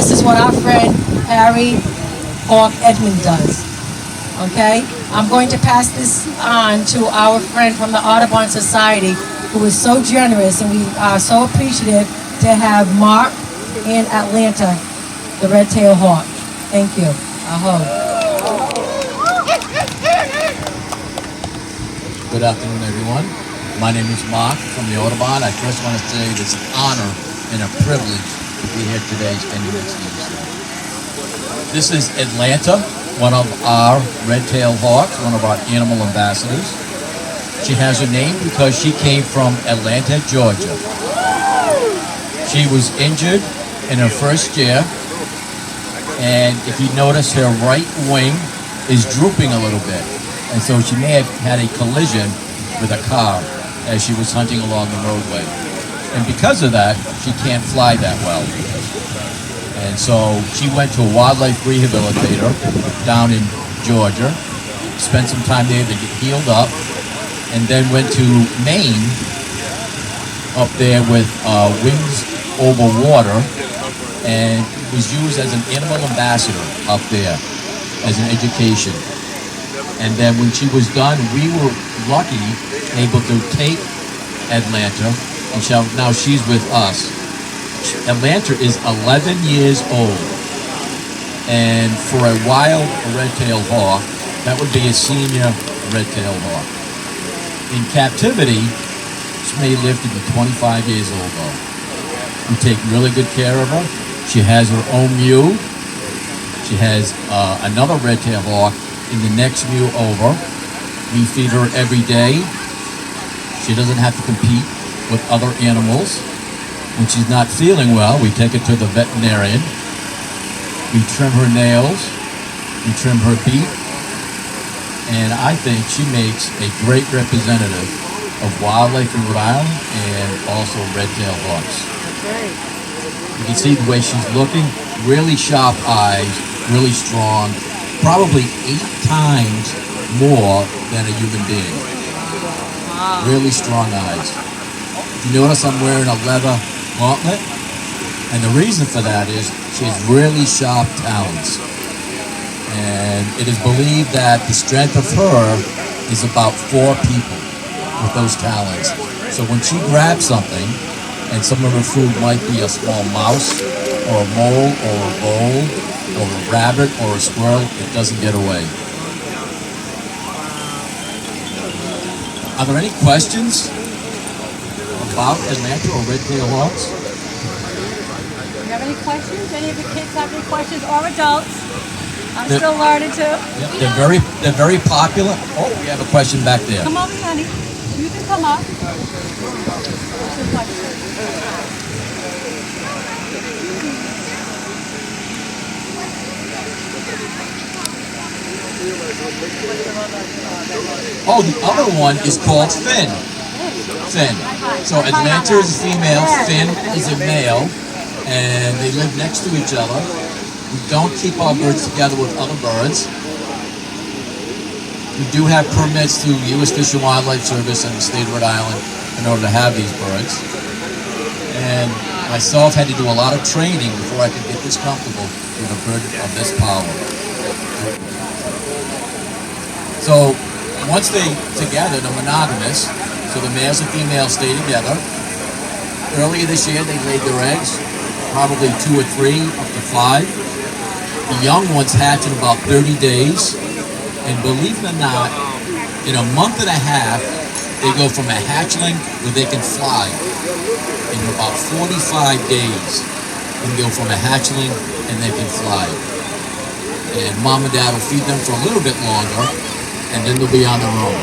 this is what our friend Harry Hawk Edmund does. Okay? I'm going to pass this on to our friend from the Audubon Society, who is so generous, and we are so appreciative to have Mark in Atlanta, the red-tailed hawk. Thank you. Aho. Good afternoon, everyone. My name is Mark from the Audubon. I first want to say it's an honor and a privilege to be here today spending this evening. This is Atlanta, one of our red-tailed hawks, one of our animal ambassadors. She has her name because she came from Atlanta, Georgia. She was injured in her first year, and if you notice, her right wing is drooping a little bit. And so she may have had a collision with a car as she was hunting along the roadway. And because of that, she can't fly that well. And so she went to a wildlife rehabilitator down in Georgia, spent some time there to get healed up, and then went to Maine, up there with Wings Over Water, and was used as an animal ambassador up there as an education. And then when she was done, we were lucky able to take Atlanta, and now she's with us. Atlanta is 11 years old, and for a wild red-tailed hawk, that would be a senior red-tailed hawk. In captivity, she may live to be 25 years old though. We take really good care of her. She has her own mew. She has another red-tailed hawk in the next mew over. We feed her every day. She doesn't have to compete with other animals. When she's not feeling well, we take her to the veterinarian. We trim her nails. We trim her beak. And I think she makes a great representative of wildlife in Rhode Island and also red-tailed hawks. You can see the way she's looking. Really sharp eyes, really strong. Probably 8 times more than a human being. Really strong eyes. You notice I'm wearing a leather gauntlet, and the reason for that is she has really sharp talons, and it is believed that the strength of her is about 4 people with those talons. So when she grabs something, and some of her food might be a small mouse or a mole or a vole or a rabbit or a squirrel, it doesn't get away. Are there any questions about Atlanta or red-tailed hawks? Do you have any questions? Any of the kids have any questions, or adults? I'm still learning too. Yeah, they're very popular. Oh, we have a question back there. Come over, honey. You can come up. What's your question? Oh, the other one is called Finn. Finn. So Atlanta is a female, Finn is a male, and they live next to each other. We don't keep our birds together with other birds. We do have permits through the U.S. Fish and Wildlife Service and the state of Rhode Island in order to have these birds. And myself had to do a lot of training before I could get this comfortable with a bird of this power. So once they together, they're monogamous. So the males and females stay together. Earlier this year, they laid their eggs, probably 2 or 3, up to 5. The young ones hatch in about 30 days. And believe it or not, in a month and a half, they go from a hatchling where they can fly in about 45 days. They go from a hatchling and they can fly. And mom and dad will feed them for a little bit longer, and then they'll be on their own.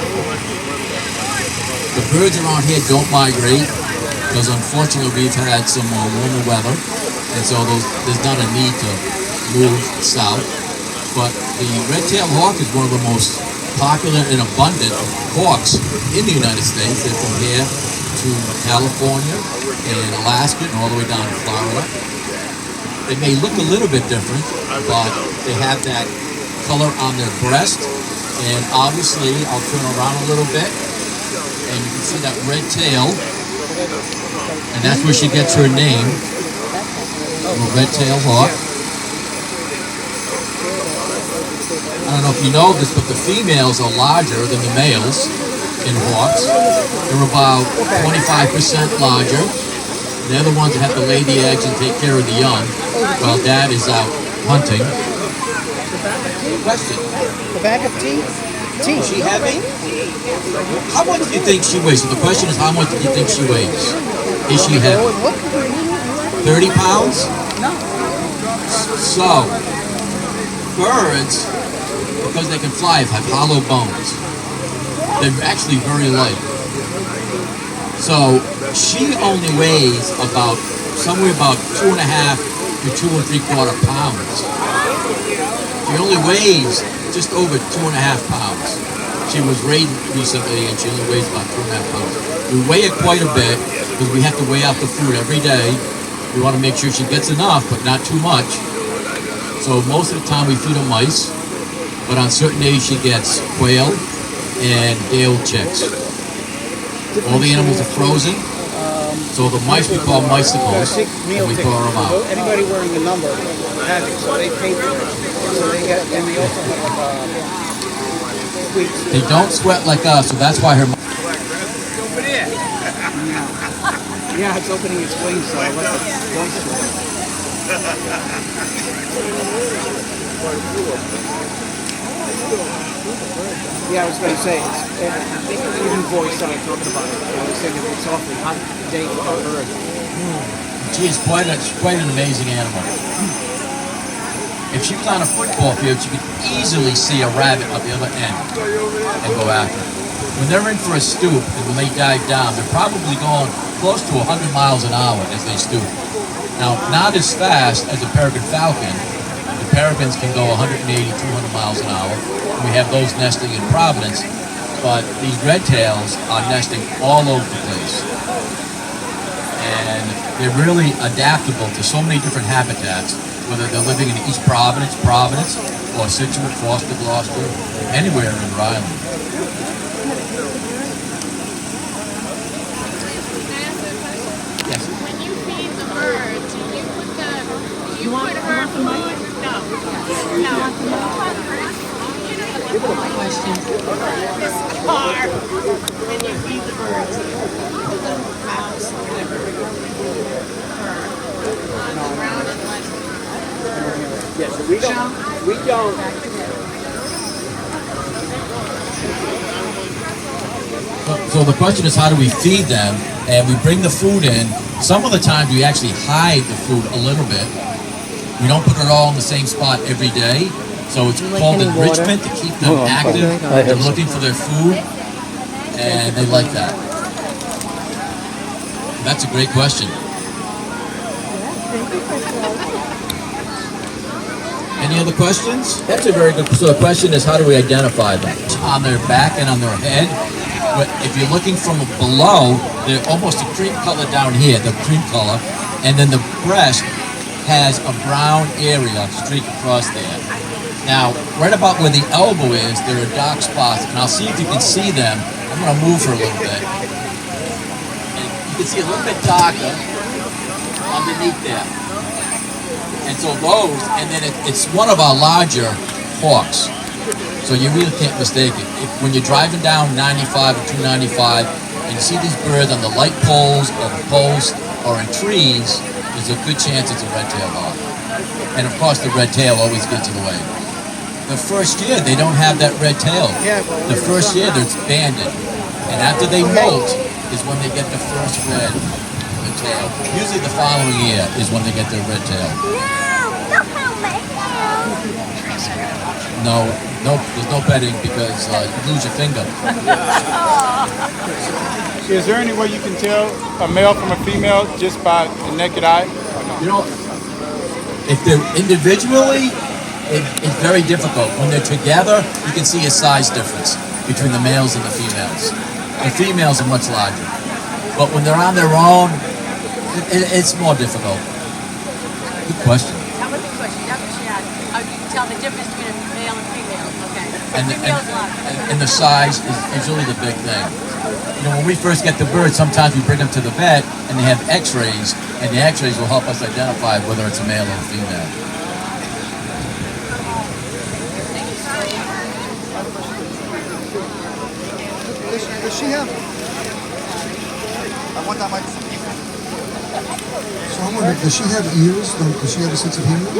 The birds around here don't migrate because unfortunately we've had some warmer weather, and so there's not a need to move south. But the red-tailed hawk is one of the most popular and abundant hawks in the United States. They're from here to California and Alaska and all the way down to Florida. They may look a little bit different, but they have that color on their breast. And obviously, I'll turn around a little bit, and you can see that red tail, and that's where she gets her name, the red-tailed hawk. I don't know if you know this, but the females are larger than the males in hawks. They're about 25% larger. They're the ones that have to lay the eggs and take care of the young, while dad is out hunting. Question. The bag of tea? Is she heavy? How much do you think she weighs? So the question is, how much do you think she weighs? Is she heavy? 30 pounds? No. So, birds, because they can fly, have hollow bones. They're actually very light. So, she only weighs somewhere about 2.5 to 2 3/4 pounds. She only weighs just over 2.5 pounds. She was weighed recently and she only weighs about 2.5 pounds. We weigh it quite a bit because we have to weigh out the food every day. We want to make sure she gets enough, but not too much. So most of the time we feed her mice, but on certain days she gets quail and day-old chicks. All the animals are frozen, so the mice we call micicles, and we thaw them out. Anybody wearing a number has it, so they pay for it. So they get, and they also have sweets. They don't sweat like us, so that's why her. Yeah, it's opening its wings, so I let the voice Yeah, I was going to say, even voice started talking about it. I was thinking it's awfully hot day for a bird. She is quite an amazing animal. If she was on a football field, she could easily see a rabbit at the other end and go after it. When they're in for a stoop and when they dive down, they're probably going close to 100 miles an hour as they stoop. Now, not as fast as a peregrine falcon. The peregrines can go 180, 200 miles an hour. We have those nesting in Providence, but these red tails are nesting all over the place. And they're really adaptable to so many different habitats, whether they're living in East Providence, or Situate, Foster, Gloucester, anywhere in Rhode Island. Yes. When you feed the birds, do you put her food? No. Question. This car, when you feed the birds, the little mouse, whatever, on the ground and let Yes, we don't. So the question is, how do we feed them? And we bring the food in. Some of the times we actually hide the food a little bit. We don't put it all in the same spot every day. So it's called enrichment to keep them active. They're looking for their food, and they like that. That's a great question. Any other questions? That's a very good. So the question is, how do we identify them? On their back and on their head. But if you're looking from below, they're almost a cream color down here, the cream color, and then the breast has a brown area streak across there. Now, right about where the elbow is, there are dark spots, and I'll see if you can see them. I'm going to move her a little bit. And you can see a little bit darker underneath there. And so those, and then it's one of our larger hawks. So you really can't mistake it. When you're driving down 95 or 295 and you see these birds on the light poles or the posts or in trees, there's a good chance it's a red-tailed hawk. And of course the red tail always gets in the way. The first year they don't have that red tail. The first year they're banded. And after they molt is when they get the first red tail. Usually the following year is when they get their red tail. No, there's no petting because you lose your finger. Is there any way you can tell a male from a female just by the naked eye? You know, if they're individually, it's very difficult. When they're together, you can see a size difference between the males and the females. The females are much larger. But when they're on their own, it's more difficult. Good question. That was the question. That's what she asked. How do you tell the difference between a male and female? Okay. And the size is really the big thing. You know, when we first get the birds, sometimes we bring them to the vet and they have x-rays, and the x-rays will help us identify whether it's a male or a female. Does she have? I want that microphone. So I'm wondering, does she have ears? Does she have a sense of hearing? Any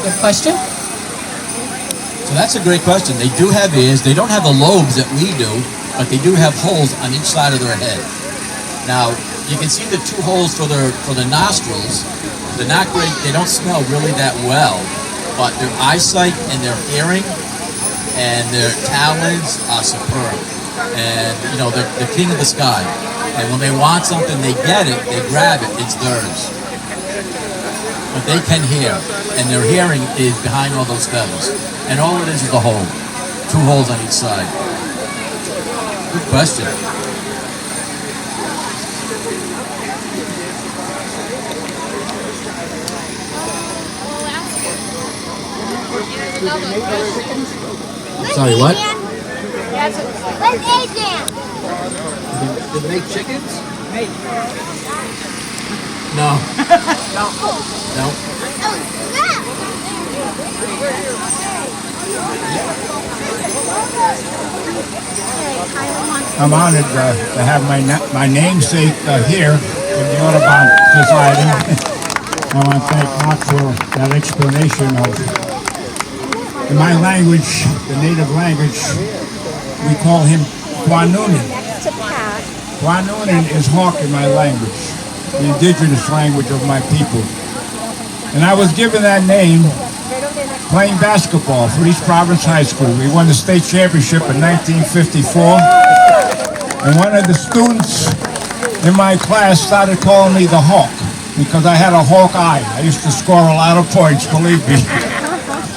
good question? So that's a great question. They do have ears. They don't have the lobes that we do, but they do have holes on each side of their head. Now, you can see the two holes for the nostrils. They're not great. They don't smell really that well, but their eyesight and their hearing and their talons are superb. And, you know, they're the king of the sky. And when they want something, they get it, they grab it, it's theirs. But they can hear, and their hearing is behind all those feathers. And all it is a hole. Two holes on each side. Good question. Sorry, what? Where's Adrian? Did they make chickens? No. No. I'm honored to have my namesake here in the Audubon Society. I want to thank Mark for that explanation of, in my language, the native language, we call him Quanunin. Quanunin is hawk in my language, the indigenous language of my people. And I was given that name playing basketball for East Providence High School. We won the state championship in 1954. And one of the students in my class started calling me the Hawk because I had a hawk eye. I used to score a lot of points, believe me.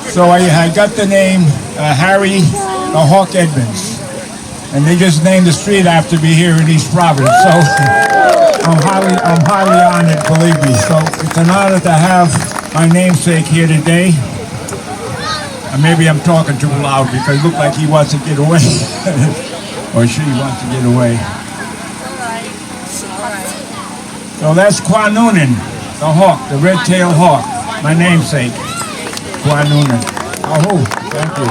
So I got the name Harry the Hawk Edmonds. And they just named the street after me here in East Providence. So I'm highly honored, believe me. So it's an honor to have my namesake here today. And maybe I'm talking too loud because it looked like he wants to get away. Or she wants to get away. So that's Quanunin, the hawk, the red-tailed hawk. My namesake, Quanunin. Oh, thank you.